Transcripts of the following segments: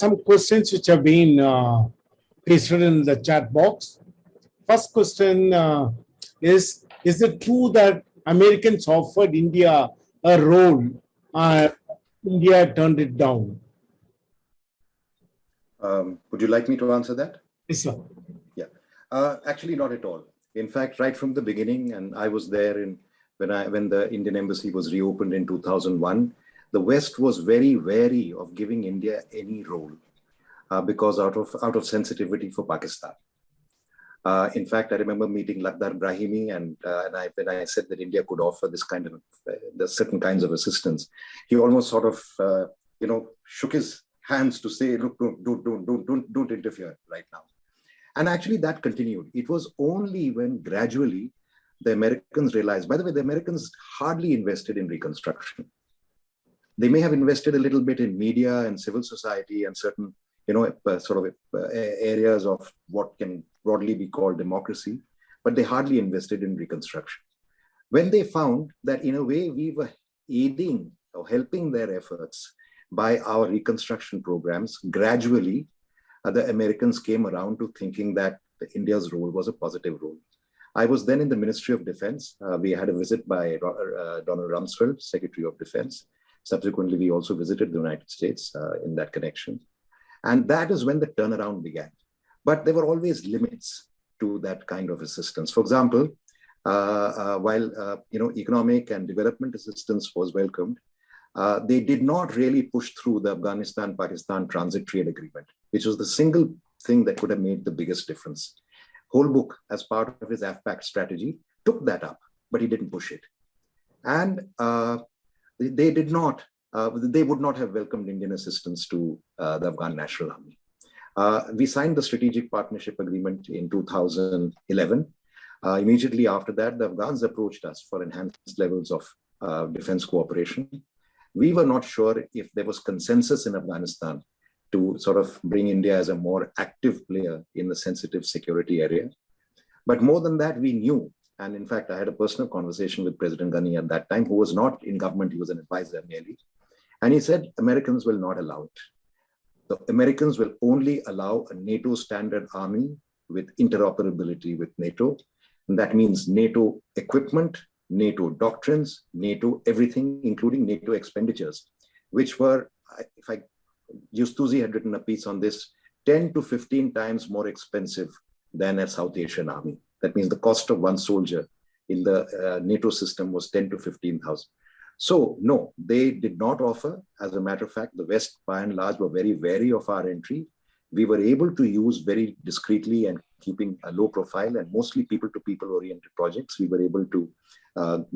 Some questions which have been pasted in the chat box. First question is it true that Americans offered India a role, India turned it down? Would you like me to answer that? Yes, sir. Yeah, actually not at all. In fact, right from the beginning, and I was there when the Indian embassy was reopened in 2001, the West was very wary of giving India any role because out of sensitivity for Pakistan. In fact, I remember meeting Lakhdar Brahimi, and when I said that India could offer this kind of the certain kinds of assistance, he almost sort of shook his hands to say, look, don't interfere right now. And actually that continued. It was only when gradually the Americans realized, by the way, the Americans hardly invested in reconstruction. They may have invested a little bit in media and civil society and certain, areas of what can broadly be called democracy, but they hardly invested in reconstruction. When they found that in a way we were aiding or helping their efforts by our reconstruction programs, gradually the Americans came around to thinking that India's role was a positive role. I was then in the Ministry of Defense. We had a visit by Donald Rumsfeld, Secretary of Defense. Subsequently, we also visited the United States in that connection. And that is when the turnaround began. But there were always limits to that kind of assistance. For example, while economic and development assistance was welcomed, they did not really push through the Afghanistan-Pakistan Transit Trade Agreement, which was the single thing that could have made the biggest difference. Holbrooke, as part of his AFPAC strategy, took that up, but he didn't push it. And they would not have welcomed Indian assistance to the Afghan National Army. We signed the Strategic Partnership Agreement in 2011. Immediately after that, the Afghans approached us for enhanced levels of defense cooperation. We were not sure if there was consensus in Afghanistan to sort of bring India as a more active player in the sensitive security area. But more than that, we knew, and in fact, I had a personal conversation with President Ghani at that time, who was not in government, he was an advisor merely. And he said, Americans will not allow it. The Americans will only allow a NATO standard army with interoperability with NATO. And that means NATO equipment, NATO doctrines, NATO everything, including NATO expenditures, which were, Yustuzi had written a piece on this, 10 to 15 times more expensive than a South Asian army. That means the cost of one soldier in the NATO system was 10 to 15,000. So no, they did not offer. As a matter of fact, the West by and large were very wary of our entry. We were able to use very discreetly and keeping a low profile and mostly people-to-people oriented projects. We were able to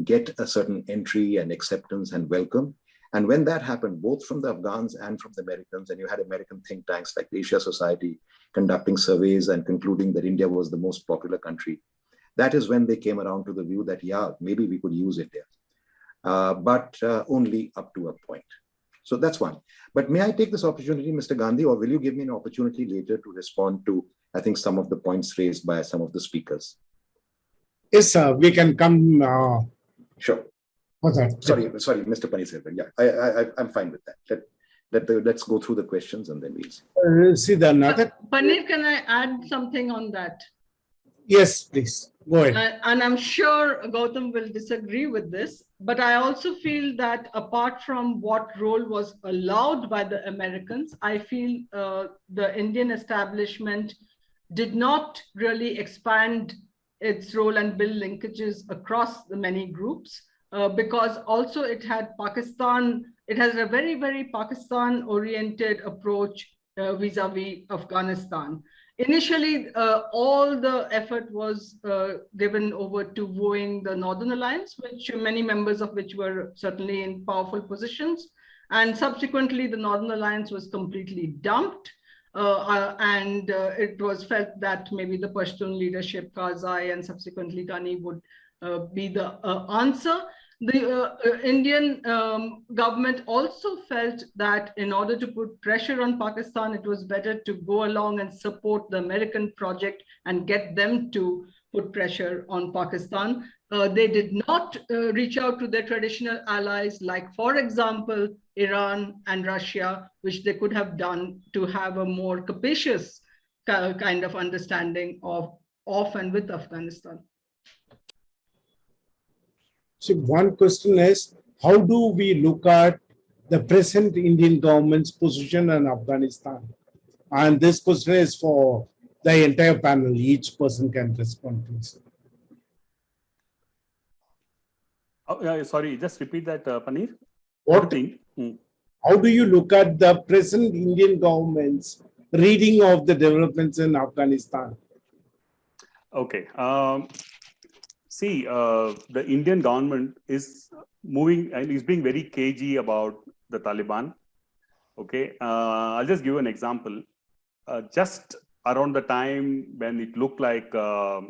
get a certain entry and acceptance and welcome. And when that happened, both from the Afghans and from the Americans, and you had American think tanks like the Asia Society conducting surveys and concluding that India was the most popular country, that is when they came around to the view that, yeah, maybe we could use India, but only up to a point. So that's one. But may I take this opportunity, Mr. Gandhi, or will you give me an opportunity later to respond to, I think, some of the points raised by some of the speakers? Yes, sir. We can come. Sure. What's that? Sorry, Mr. Paniselvan. Yeah, I'm fine with that. Let's go through the questions and then we'll see. See the another. Panir, can I add something on that? Yes, please. Go ahead. And I'm sure Gautam will disagree with this, but I also feel that apart from what role was allowed by the Americans, I feel the Indian establishment did not really expand its role and build linkages across the many groups. Because also it had Pakistan, it has a very, very Pakistan-oriented approach vis-a-vis Afghanistan. Initially, all the effort was given over to wooing the Northern Alliance, which many members of which were certainly in powerful positions. And subsequently, the Northern Alliance was completely dumped. And it was felt that maybe the Pashtun leadership, Karzai, and subsequently Ghani would be the answer. The Indian government also felt that in order to put pressure on Pakistan, it was better to go along and support the American project and get them to put pressure on Pakistan. They did not reach out to their traditional allies, like, for example, Iran and Russia, which they could have done to have a more capacious kind of understanding of and with Afghanistan. So one question is, how do we look at the present Indian government's position in Afghanistan? And this question is for the entire panel. Each person can respond, please. Oh, yeah, sorry, just repeat that, Paneer. What thing? How do you look at the present Indian government's reading of the developments in Afghanistan? Okay. See, the Indian government is moving and is being very cagey about the Taliban. Okay. I'll just give an example. Just around the time when it looked like the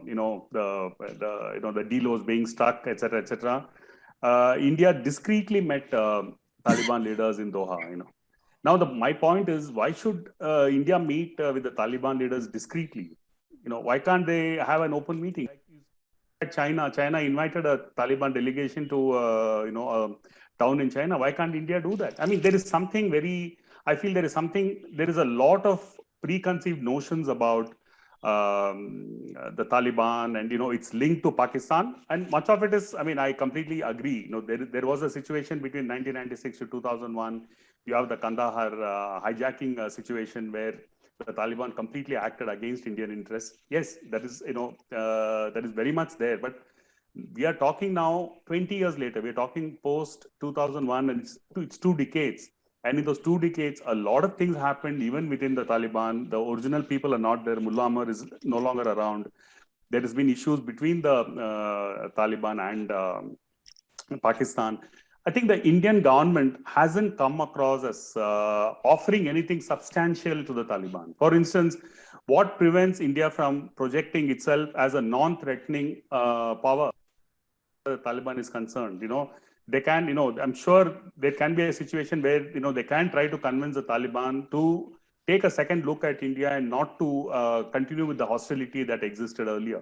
deal was being struck, etc., India discreetly met Taliban leaders in Doha. Now my point is, why should India meet with the Taliban leaders discreetly? Why can't they have an open meeting? China invited a Taliban delegation to a town in China. Why can't India do that? I mean, there is something I feel there is a lot of preconceived notions about the Taliban, and it's linked to Pakistan, and much of it is, I mean, I completely agree. There was a situation between 1996 to 2001. You have the Kandahar hijacking situation where the Taliban completely acted against Indian interests. Yes, that is very much there. But we are talking now 20 years later. We are talking post 2001, and it's 2 decades. And in those 2 decades, a lot of things happened even within the Taliban. The original people are not there. Mullah Omar is no longer around. There has been issues between the Taliban and Pakistan. I think the Indian government hasn't come across as offering anything substantial to the Taliban. For instance, what prevents India from projecting itself as a non-threatening power? The Taliban is concerned, they can, I'm sure there can be a situation where, they can try to convince the Taliban to take a second look at India and not to continue with the hostility that existed earlier.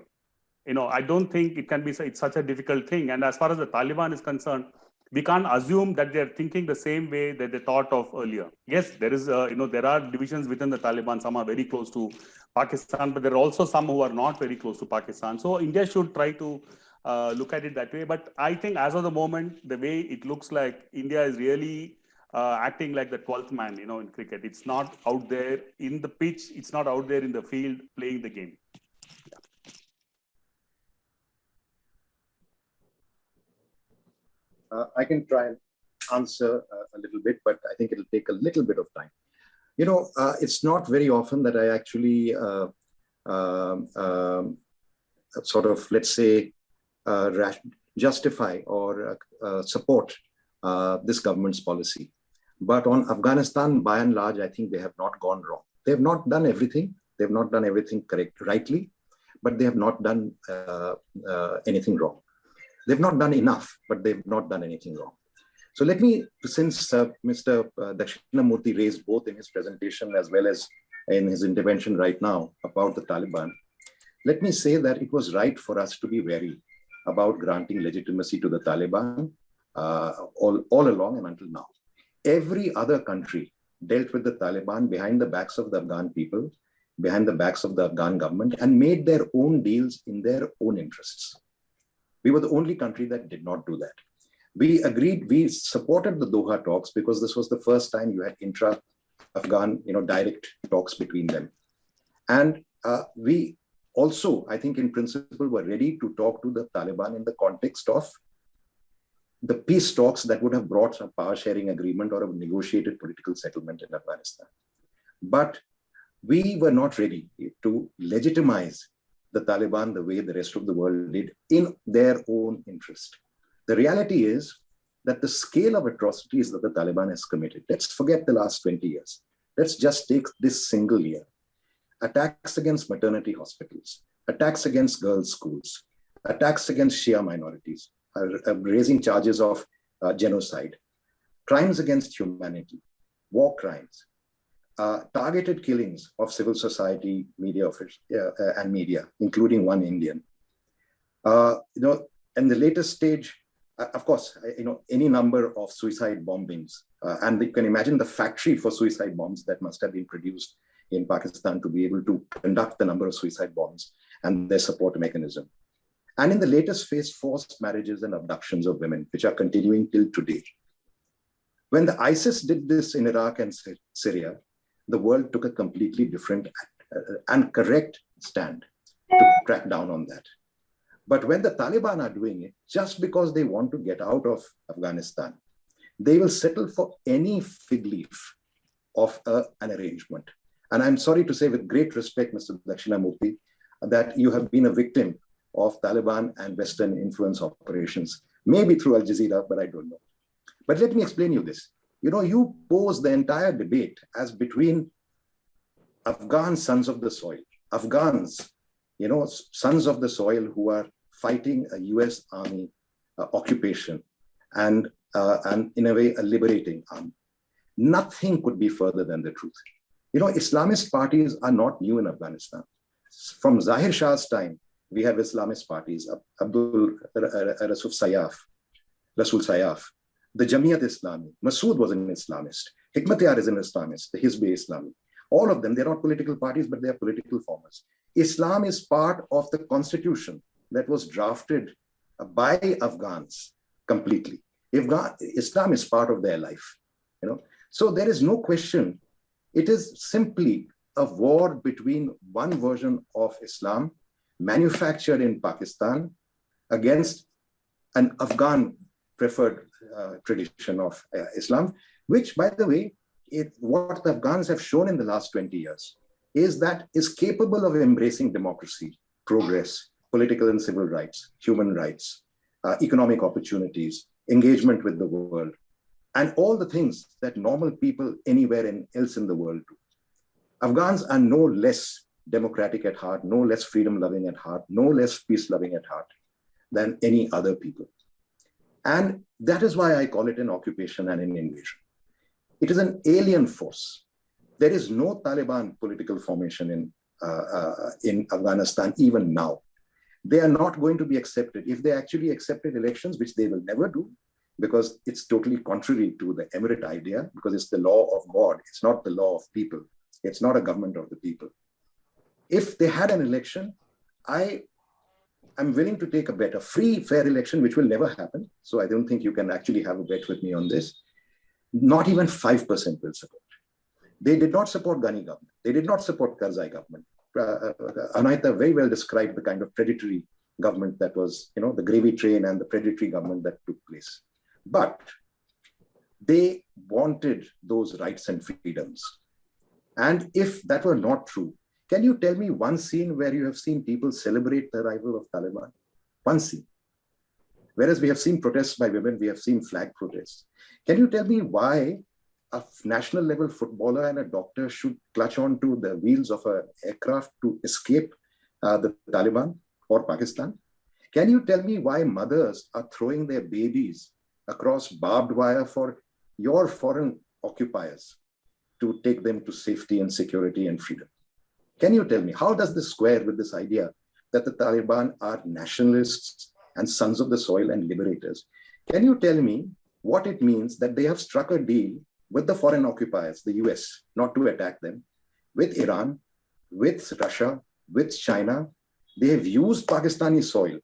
I don't think it's such a difficult thing. And as far as the Taliban is concerned, we can't assume that they're thinking the same way that they thought of earlier. Yes, there are divisions within the Taliban. Some are very close to Pakistan, but there are also some who are not very close to Pakistan. So India should try to look at it that way. But I think as of the moment, the way it looks like, India is really acting like the 12th man, in cricket. It's not out there in the pitch. It's not out there in the field playing the game. I can try and answer a little bit, but I think it'll take a little bit of time. It's not very often that I actually sort of, let's say, justify or support this government's policy. But on Afghanistan, by and large, I think they have not gone wrong. They have not done everything. They have not done everything rightly, but they have not done anything wrong. They've not done enough, but they've not done anything wrong. So let me, since Mr. Dakshinamurthy raised both in his presentation as well as in his intervention right now about the Taliban, let me say that it was right for us to be wary about granting legitimacy to the Taliban all along and until now. Every other country dealt with the Taliban behind the backs of the Afghan people, behind the backs of the Afghan government, and made their own deals in their own interests. We were the only country that did not do that. We agreed, we supported the Doha talks because this was the first time you had intra-Afghan, direct talks between them. And we also, I think in principle, were ready to talk to the Taliban in the context of the peace talks that would have brought a power sharing agreement or a negotiated political settlement in Afghanistan. But we were not ready to legitimize the Taliban the way the rest of the world did in their own interest. The reality is that the scale of atrocities that the Taliban has committed, let's forget the last 20 years. Let's just take this single year. Attacks against maternity hospitals, attacks against girls' schools, attacks against Shia minorities, raising charges of genocide, crimes against humanity, war crimes, targeted killings of civil society, media and media, including one Indian. In the latest stage, of course, any number of suicide bombings, and you can imagine the factory for suicide bombs that must have been produced in Pakistan to be able to conduct the number of suicide bombs and their support mechanism. And in the latest phase, forced marriages and abductions of women, which are continuing till today. When the ISIS did this in Iraq and Syria, the world took a completely different and correct stand to crack down on that. But when the Taliban are doing it, just because they want to get out of Afghanistan, they will settle for any fig leaf of an arrangement. And I'm sorry to say, with great respect, Mr. Dakshinamurthy, that you have been a victim of Taliban and Western influence operations, maybe through Al Jazeera, but I don't know. But let me explain you this. You pose the entire debate as between Afghan sons of the soil, Afghans, sons of the soil who are fighting a US army occupation and in a way, a liberating army. Nothing could be further than the truth. Islamist parties are not new in Afghanistan. From Zahir Shah's time, we have Islamist parties, Rasul Sayaf, the Jamiat Islami, Masood was an Islamist, Hikmatyar is an Islamist, the Hizb-e Islami. All of them, they're not political parties, but they're political formers. Islam is part of the constitution that was drafted by Afghans completely. Islam is part of their life. So there is no question. It is simply a war between one version of Islam manufactured in Pakistan against an Afghan preferred tradition of Islam, which, by the way, what the Afghans have shown in the last 20 years is capable of embracing democracy, progress, political and civil rights, human rights, economic opportunities, engagement with the world, and all the things that normal people anywhere else in the world do. Afghans are no less democratic at heart, no less freedom-loving at heart, no less peace-loving at heart than any other people. And that is why I call it an occupation and an invasion. It is an alien force. There is no Taliban political formation in Afghanistan even now. They are not going to be accepted. If they actually accepted elections, which they will never do, because it's totally contrary to the emirate idea, because it's the law of God. It's not the law of people. It's not a government of the people. If they had an election, I am willing to take a bet, a free, fair election, which will never happen. So I don't think you can actually have a bet with me on this. Not even 5% will support. They did not support Ghani government. They did not support Karzai government. Anahita very well described the kind of predatory government that was, the gravy train and the predatory government that took place. But they wanted those rights and freedoms. And if that were not true, can you tell me one scene where you have seen people celebrate the arrival of Taliban? One scene. Whereas we have seen protests by women, we have seen flag protests. Can you tell me why a national level footballer and a doctor should clutch onto the wheels of an aircraft to escape the Taliban or Pakistan? Can you tell me why mothers are throwing their babies across barbed wire for your foreign occupiers to take them to safety and security and freedom? Can you tell me, how does this square with this idea that the Taliban are nationalists and sons of the soil and liberators? Can you tell me what it means that they have struck a deal with the foreign occupiers, the US, not to attack them, with Iran, with Russia, with China? They have used Pakistani soil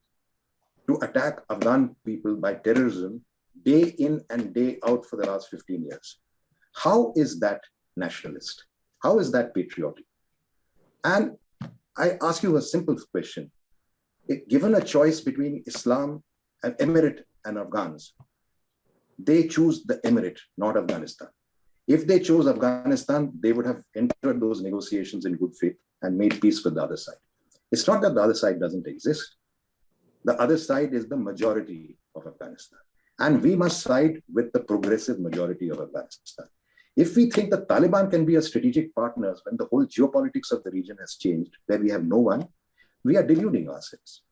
to attack Afghan people by terrorism day in and day out for the last 15 years. How is that nationalist? How is that patriotic? And I ask you a simple question. Given a choice between Islam and Emirate and Afghans, they choose the Emirate, not Afghanistan. If they chose Afghanistan, they would have entered those negotiations in good faith and made peace with the other side. It's not that the other side doesn't exist. The other side is the majority of Afghanistan. And we must side with the progressive majority of Afghanistan. If we think the Taliban can be a strategic partner when the whole geopolitics of the region has changed, where we have no one, we are deluding ourselves.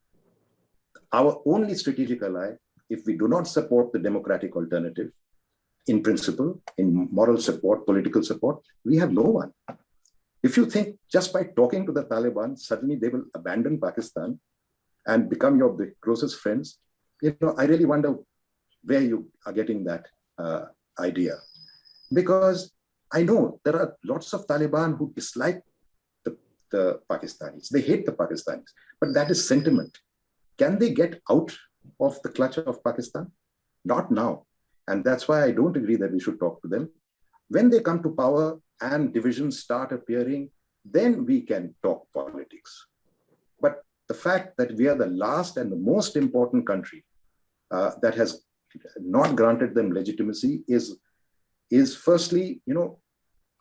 Our only strategic ally, if we do not support the democratic alternative, in principle, in moral support, political support, we have no one. If you think just by talking to the Taliban, suddenly they will abandon Pakistan and become your closest friends, I really wonder where you are getting that idea. Because I know there are lots of Taliban who dislike the Pakistanis. They hate the Pakistanis, but that is sentiment. Can they get out of the clutch of Pakistan? Not now. And that's why I don't agree that we should talk to them. When they come to power and divisions start appearing, then we can talk politics. But the fact that we are the last and the most important country that has not granted them legitimacy is firstly,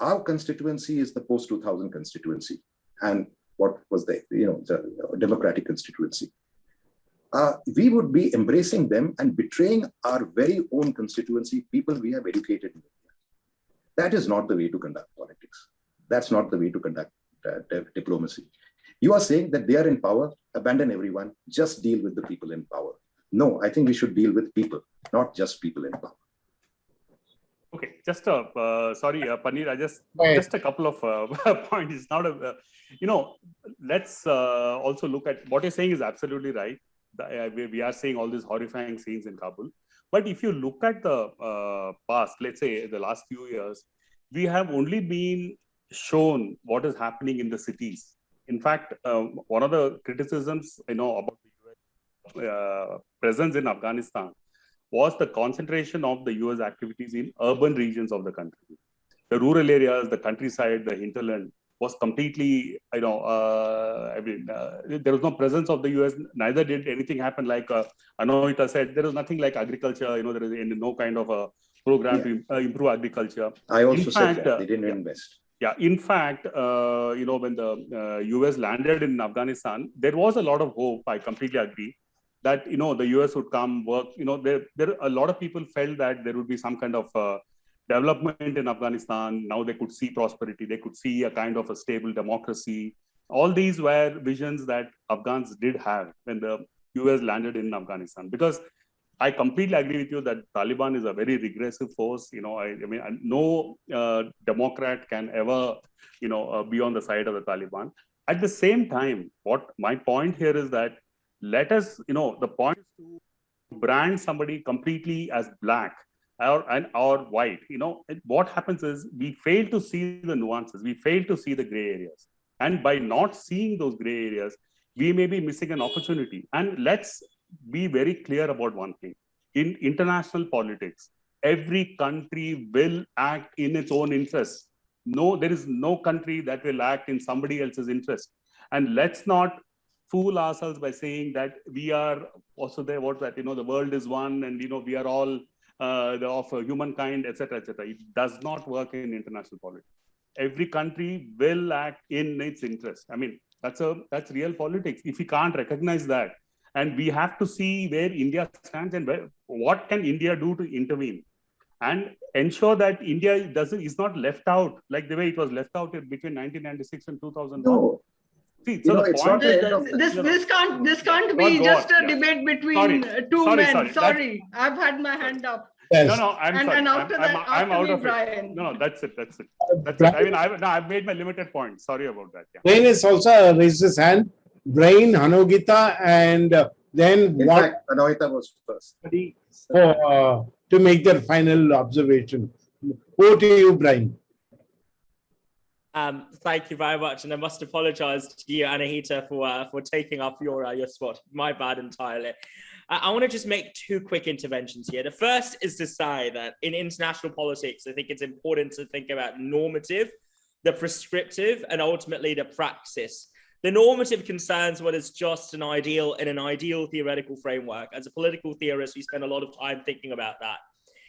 our constituency is the post-2000 constituency, and what was the democratic constituency. We would be embracing them and betraying our very own constituency, people we have educated in India. That is not the way to conduct politics. That's not the way to conduct diplomacy. You are saying that they are in power, abandon everyone, just deal with the people in power. No, I think we should deal with people, not just people in power. Okay, just sorry, Paneer, just a couple of points. It's not a, let's also look at what you're saying is absolutely right. We are seeing all these horrifying scenes in Kabul. But if you look at the past, let's say the last few years, we have only been shown what is happening in the cities. In fact, one of the criticisms, about the US presence in Afghanistan was the concentration of the US activities in urban regions of the country. The rural areas, the countryside, the hinterland was completely, there was no presence of the US. Neither did anything happen like Anohita said. There was nothing like agriculture. There is no kind of a program to improve agriculture. I also said that they didn't invest. Yeah, in fact, when the US landed in Afghanistan, there was a lot of hope. I completely agree that the US would come work. There a lot of people felt that there would be some kind of development in Afghanistan. Now they could see prosperity. They could see a kind of a stable democracy. All these were visions that Afghans did have when the US landed in Afghanistan. Because I completely agree with you that Taliban is a very regressive force. No Democrat can ever, be on the side of the Taliban. At the same time, what my point here is that let us, the point is to brand somebody completely as black or white. What happens is we fail to see the nuances. We fail to see the gray areas. And by not seeing those gray areas, we may be missing an opportunity. And let's be very clear about one thing. In international politics, every country will act in its own interest. No, there is no country that will act in somebody else's interest. And let's not fool ourselves by saying that we are also there, the world is one and, we are all of humankind, etc., etc. It does not work in international politics. Every country will act in its interest. That's real politics. If we can't recognize that, and we have to see where India stands and what can India do to intervene and ensure that India is not left out like the way it was left out between 1996 and 2001. No. See, so the point is that this can't be just a debate between two men. Sorry, I've had my hand up. Yes. No, I'm sorry. And after that, I'm out of Brian. it. No, that's it. I've made my limited point. Sorry about that. Yeah. Brian has also raised his hand. Brian, Hanogita, and then In fact, Anohita was first. To make their final observation. Over to you, Brian. Thank you very much, and I must apologise to you, Anahita, for taking up your spot. My bad entirely. I want to just make two quick interventions here. The first is to say that in international politics, I think it's important to think about normative, the prescriptive, and ultimately the praxis. The normative concerns what is just an ideal in an ideal theoretical framework. As a political theorist, we spend a lot of time thinking about that.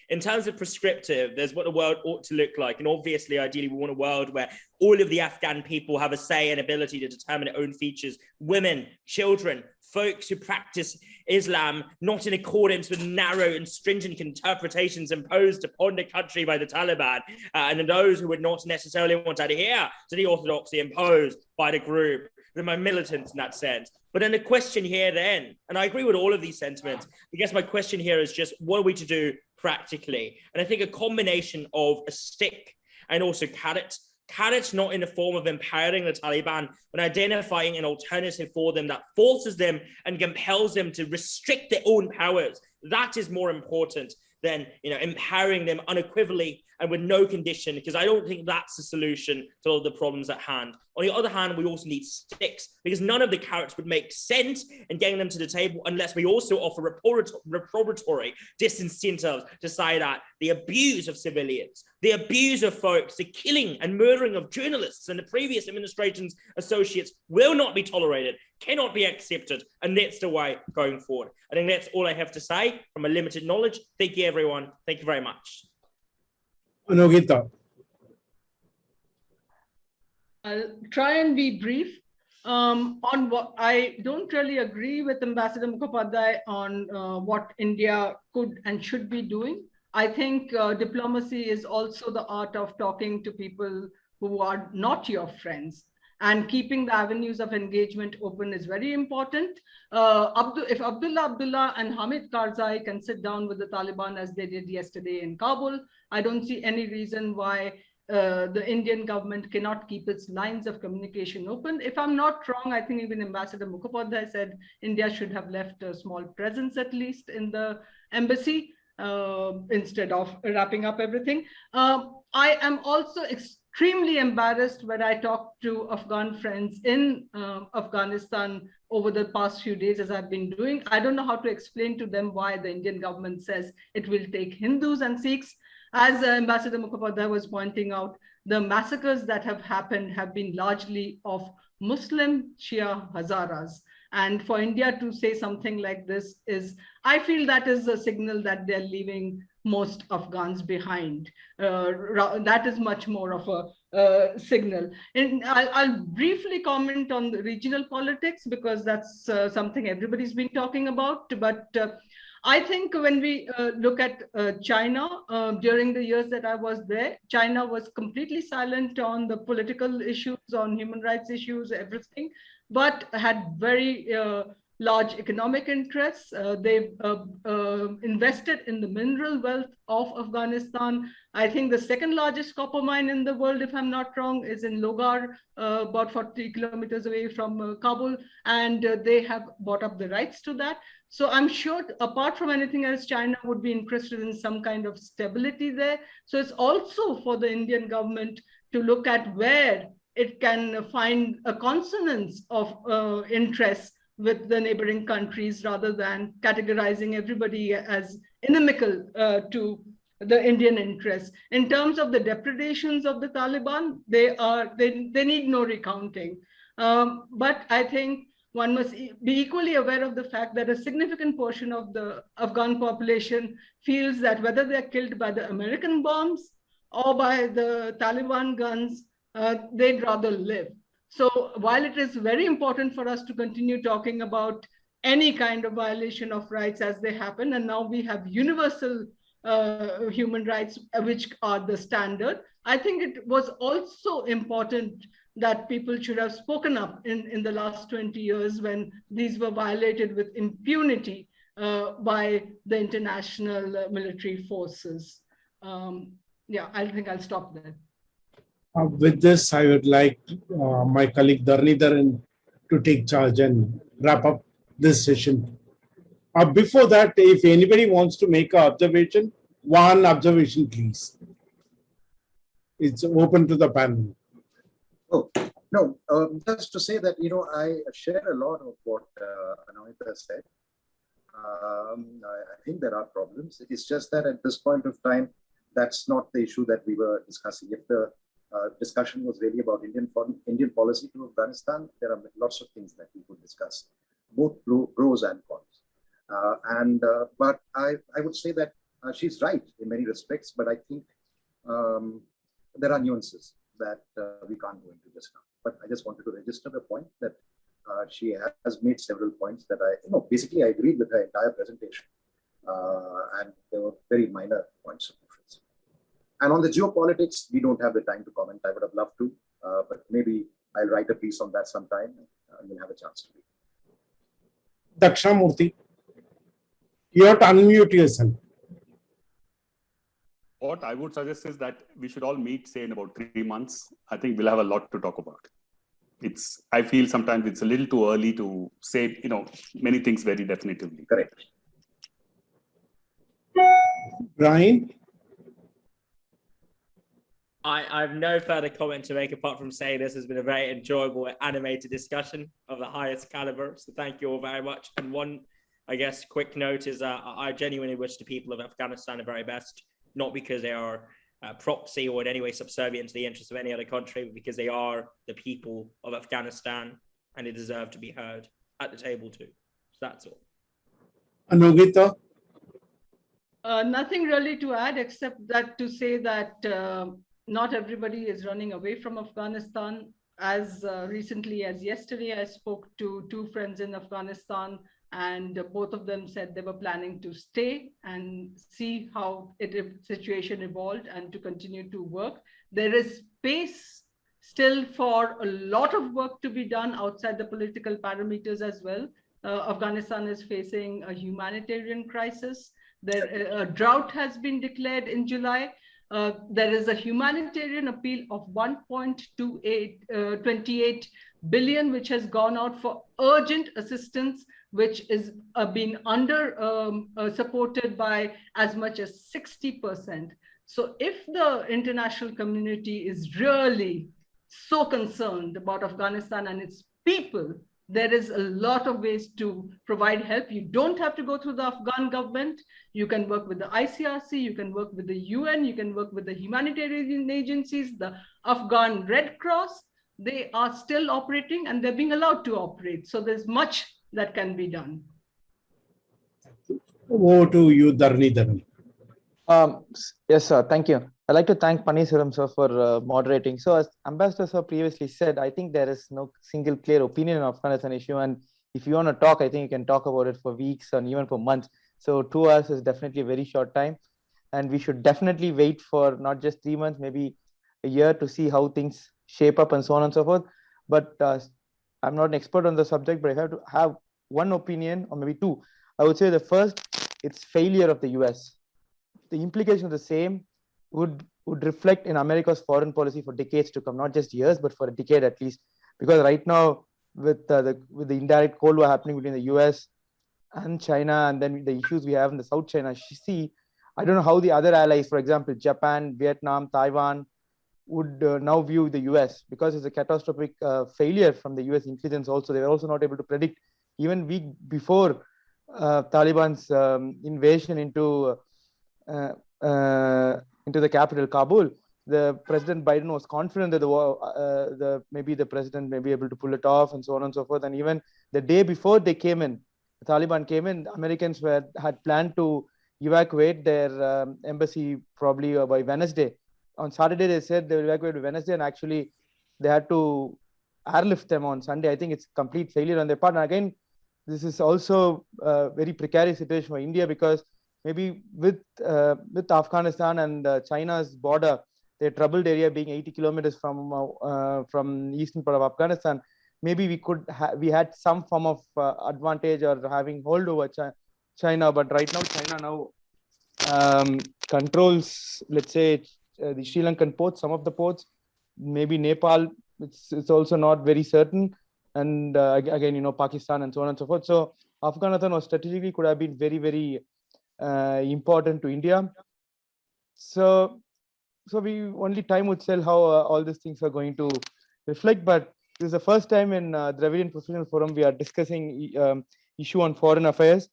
In terms of prescriptive, there's what the world ought to look like. And obviously, ideally, we want a world where all of the Afghan people have a say and ability to determine their own features. Women, children, folks who practice Islam, not in accordance with narrow and stringent interpretations imposed upon the country by the Taliban, and those who would not necessarily want to adhere to the orthodoxy imposed by the group, the more militants in that sense. But then the question here then, and I agree with all of these sentiments, I guess my question here is just what are we to do practically? And I think a combination of a stick and also carrot not in the form of empowering the Taliban, but identifying an alternative for them that forces them and compels them to restrict their own powers, That is more important than, empowering them unequivocally and with no condition, because I don't think that's the solution to all the problems at hand. On the other hand, we also need sticks, because none of the carrots would make sense in getting them to the table unless we also offer repository disincentives to say that the abuse of civilians, the abuse of folks, the killing and murdering of journalists and the previous administration's associates will not be tolerated, cannot be accepted, and that's the way going forward. I think that's all I have to say from a limited knowledge. Thank you, everyone. Thank you very much. Anogita. I'll try and be brief. On what I don't really agree with Ambassador Mukhopadhyay on what India could and should be doing. I think diplomacy is also the art of talking to people who are not your friends, and keeping the avenues of engagement open is very important. If Abdullah and Hamid Karzai can sit down with the Taliban as they did yesterday in Kabul, I don't see any reason why the Indian government cannot keep its lines of communication open. If I'm not wrong, I think even Ambassador Mukhopadhyay said India should have left a small presence at least in the embassy instead of wrapping up everything. I am also extremely embarrassed when I talk to Afghan friends in Afghanistan over the past few days, as I've been doing. I don't know how to explain to them why the Indian government says it will take Hindus and Sikhs. As Ambassador Mukhopadhyay was pointing out, the massacres that have happened have been largely of Muslim Shia Hazaras. And for India to say something like this I feel that is a signal that they're leaving most Afghans behind. That is much more of a signal. And I'll briefly comment on the regional politics, because that's something everybody's been talking about. But I think when we look at China, during the years that I was there, China was completely silent on the political issues, on human rights issues, everything, but had very large economic interests. They've invested in the mineral wealth of Afghanistan. I think the second largest copper mine in the world, if I'm not wrong, is in Logar, about 40 kilometers away from Kabul, and they have bought up the rights to that. So I'm sure, apart from anything else, China would be interested in some kind of stability there. So it's also for the Indian government to look at where it can find a consonance of interests with the neighboring countries, rather than categorizing everybody as inimical to the Indian interests. In terms of the depredations of the Taliban, they need no recounting. But I think one must be equally aware of the fact that a significant portion of the Afghan population feels that whether they're killed by the American bombs or by the Taliban guns, they'd rather live. So while it is very important for us to continue talking about any kind of violation of rights as they happen, and now we have universal human rights, which are the standard, I think it was also important that people should have spoken up in the last 20 years when these were violated with impunity by the international military forces. Yeah, I think I'll stop there. With this, I would like my colleague Dharnidharan to take charge and wrap up this session. Before that, if anybody wants to make an observation, one observation, please. It's open to the panel. Oh, no, just to say that, I share a lot of what Anahita said. I think there are problems. It's just that at this point of time, that's not the issue that we were discussing. If the discussion was really about Indian policy to Afghanistan, there are lots of things that we could discuss, both pros and cons. But I would say that she's right in many respects, but I think there are nuances that we can't go into just now. But I just wanted to register the point that she has made several points that basically I agreed with her entire presentation. And there were very minor points of difference. And on the geopolitics, we don't have the time to comment. I would have loved to, but maybe I'll write a piece on that sometime and we'll have a chance to read. Dakshamurthy, you have to unmute yourself. What I would suggest is that we should all meet, say, in about 3 months. I think we'll have a lot to talk about. I feel sometimes it's a little too early to say, many things very definitively. Correct. Brian? I have no further comment to make apart from saying this has been a very enjoyable, animated discussion of the highest caliber. So thank you all very much. And one, I guess, quick note is I genuinely wish the people of Afghanistan the very best, not because they are proxy or in any way subservient to the interests of any other country, but because they are the people of Afghanistan and they deserve to be heard at the table too. So that's all. Anugita? Nothing really to add except that to say that not everybody is running away from Afghanistan. As recently as yesterday, I spoke to two friends in Afghanistan, and both of them said they were planning to stay and see how the situation evolved and to continue to work. There is space still for a lot of work to be done outside the political parameters as well. Afghanistan is facing a humanitarian crisis. A drought has been declared in July. There is a humanitarian appeal of 1.28 billion, which has gone out for urgent assistance, which is being supported by as much as 60%. So if the international community is really so concerned about Afghanistan and its people, there is a lot of ways to provide help. You don't have to go through the Afghan government. You can work with the ICRC, you can work with the UN, you can work with the humanitarian agencies, the Afghan Red Cross. They are still operating and they're being allowed to operate. So there's much that can be done. Over to you, Dharani. Yes, sir. Thank you. I'd like to thank Paneerselvam sir for moderating. So as Ambassador sir previously said, I think there is no single clear opinion on Afghanistan issue. And if you want to talk, I think you can talk about it for weeks and even for months. So 2 hours is definitely a very short time. And we should definitely wait for not just 3 months, maybe a year to see how things shape up and so on and so forth. But I'm not an expert on the subject, but if I have to have one opinion or maybe two, I would say the first, it's failure of the US. The implication of the same would reflect in America's foreign policy for decades to come, not just years, but for a decade at least. Because right now, with the indirect Cold War happening between the US and China, and then the issues we have in the South China Sea, I don't know how the other allies, for example, Japan, Vietnam, Taiwan, would now view the US, because it's a catastrophic failure from the US intelligence also. They were also not able to predict, even week before Taliban's invasion into the capital, Kabul. The President Biden was confident that maybe the president may be able to pull it off and so on and so forth. And even the day before they came in, the Taliban came in, Americans had planned to evacuate their embassy probably by Wednesday. On Saturday, they said they will evacuate Wednesday, and actually they had to airlift them on Sunday. I think it's complete failure on their part. And again, this is also a very precarious situation for India, because maybe with Afghanistan and China's border, their troubled area being 80 kilometers from eastern part of Afghanistan, maybe we had some form of advantage or having hold over China. But right now, China controls, let's say, the Sri Lankan ports, some of the ports, maybe Nepal. It's also not very certain. And again, Pakistan and so on and so forth. So Afghanistan was strategically could have been very, very important to India. So only time would tell how all these things are going to reflect. But this is the first time in Dravidian Professional Forum we are discussing issue on foreign affairs,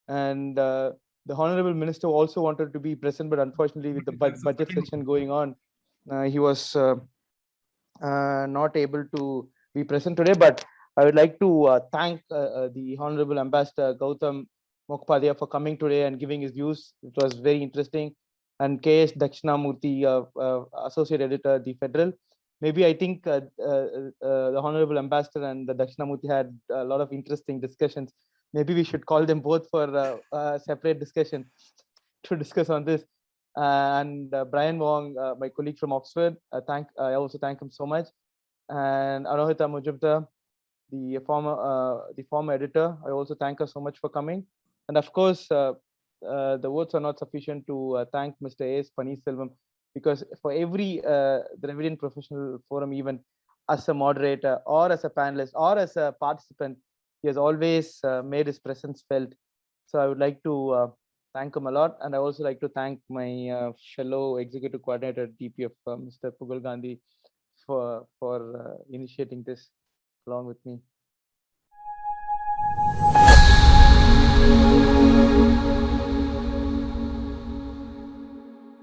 and the Honorable Minister also wanted to be present, but unfortunately with the budget session going on, he was not able to be present today. But I would like to thank the Honorable Ambassador Gautam Mokpadia for coming today and giving his views. It was very interesting. And K.S. Dakshinamurthy, Associate Editor, The Federal. Maybe I think the Honorable Ambassador and the Dakshinamurthy had a lot of interesting discussions. Maybe we should call them both for a separate discussion to discuss on this. And Brian Wong, my colleague from Oxford, I also thank him so much. And Arohita Mujumdar, the former editor, I also thank her so much for coming. And of course, the words are not sufficient to thank Mr. A.S. Paneerselvam, because for every Dravidian Professional Forum, even as a moderator or as a panelist or as a participant, he has always made his presence felt. So I would like to thank him a lot. And I also like to thank my fellow executive coordinator at DPF, Mr. Pugal Gandhi, for initiating this along with me.